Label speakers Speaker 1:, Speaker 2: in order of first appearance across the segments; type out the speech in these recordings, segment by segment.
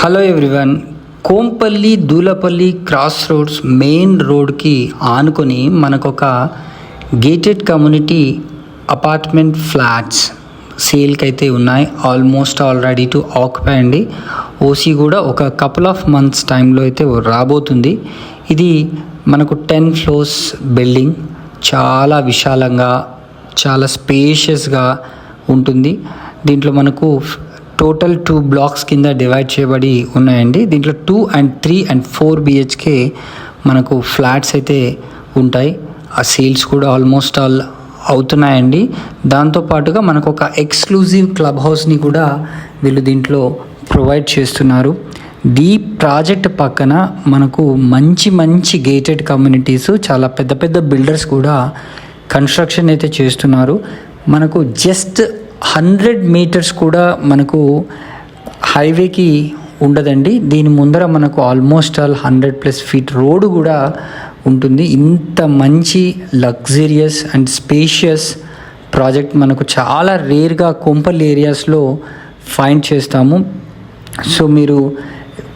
Speaker 1: Hello everyone. Kompally Dulapally crossroads main రోడ్కి ఆనుకొని మనకొక గేటెడ్ కమ్యూనిటీ అపార్ట్మెంట్ ఫ్లాట్స్ సేల్కి అయితే ఉన్నాయి. Almost all ready to occupy అండి. ఓసీ కూడా ఒక కపుల్ ఆఫ్ మంత్స్ టైంలో అయితే రాబోతుంది. ఇది మనకు 10 floors బిల్డింగ్, చాలా విశాలంగా చాలా స్పేషియస్గా ఉంటుంది. దీంట్లో మనకు టోటల్ 2 blocks కింద డివైడ్ చేయబడి ఉన్నాయండి. దీంట్లో 2 and 3 and 4 BHK మనకు ఫ్లాట్స్ అయితే ఉంటాయి. ఆ సేల్స్ కూడా ఆల్మోస్ట్ ఆల్ అవుతున్నాయండి. దాంతోపాటుగా మనకు ఒక ఎక్స్క్లూజివ్ క్లబ్ హౌస్ని కూడా వీళ్ళు దీంట్లో ప్రొవైడ్ చేస్తున్నారు. ఈ ప్రాజెక్ట్ పక్కన మనకు మంచి గేటెడ్ కమ్యూనిటీస్, చాలా పెద్ద బిల్డర్స్ కూడా కన్స్ట్రక్షన్ అయితే చేస్తున్నారు. మనకు జస్ట్ 100 meters కూడా మనకు హైవేకి ఉండదండి. దీని ముందర మనకు ఆల్మోస్ట్ ఆల్ 100+ feet రోడ్డు కూడా ఉంటుంది. ఇంత మంచి లగ్జరియస్ అండ్ స్పేషియస్ ప్రాజెక్ట్ మనకు చాలా రేర్గా కొంపల్లి ఏరియాస్లో ఫైండ్ చేస్తాము. సో మీరు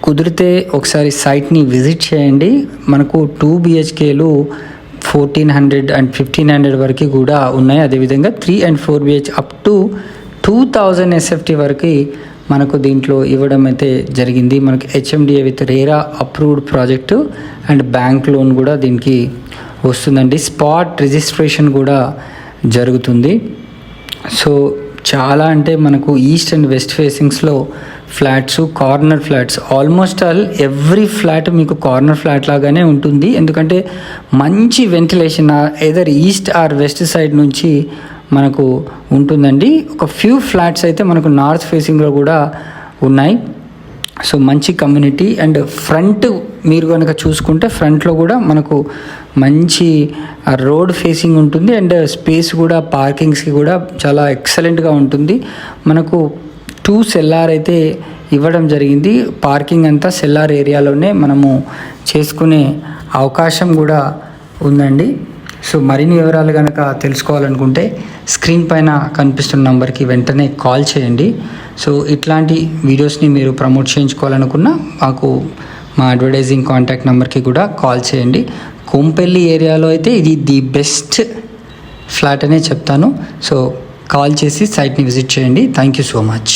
Speaker 1: కుదిరితే ఒకసారి సైట్ని విజిట్ చేయండి. మనకు 2 BHKలు 1400 and 1500 వరకు కూడా ఉన్నాయి. అదేవిధంగా 3 and 4 BH up to 2000 SFT వరకు మనకు దీంట్లో ఇవ్వడం అయితే జరిగింది. మనకు HMDA with RERA approved project and bank loan కూడా దీనికి వస్తుందండి. స్పాట్ రిజిస్ట్రేషన్ కూడా జరుగుతుంది. సో చాలా అంటే మనకు ఈస్ట్ అండ్ వెస్ట్ ఫేసింగ్స్లో flats, corner flats, almost all every flat మీకు కార్నర్ ఫ్లాట్ లాగానే ఉంటుంది. ఎందుకంటే మంచి ventilation either east or west side నుంచి మనకు ఉంటుందండి. ఒక ఫ్యూ ఫ్లాట్స్ అయితే మనకు నార్త్ ఫేసింగ్లో కూడా ఉన్నాయి. సో మంచి కమ్యూనిటీ. అండ్ ఫ్రంట్ మీరు కనుక చూసుకుంటే ఫ్రంట్లో కూడా మనకు మంచి రోడ్ ఫేసింగ్ ఉంటుంది. అండ్ స్పేస్ కూడా పార్కింగ్స్కి కూడా చాలా ఎక్సలెంట్గా ఉంటుంది. మనకు 2 cellar అయితే ఇవ్వడం జరిగింది. పార్కింగ్ అంతా సెల్లార్ ఏరియాలోనే మనము చేసుకునే అవకాశం కూడా ఉందండి. సో మరిన్ని వివరాలు కనుక తెలుసుకోవాలనుకుంటే స్క్రీన్ పైన కనిపిస్తున్న నంబర్కి వెంటనే కాల్ చేయండి. సో ఇట్లాంటి వీడియోస్ని మీరు ప్రమోట్ చేయించుకోవాలనుకున్నా మాకు మా అడ్వర్టైజింగ్ కాంటాక్ట్ నెంబర్కి కూడా కాల్ చేయండి. కోంపల్లి ఏరియాలో అయితే ఇది ది బెస్ట్ ఫ్లాట్ అనే చెప్తాను. సో కాల్ చేసి సైట్ని విజిట్ చేయండి. Thank you so much.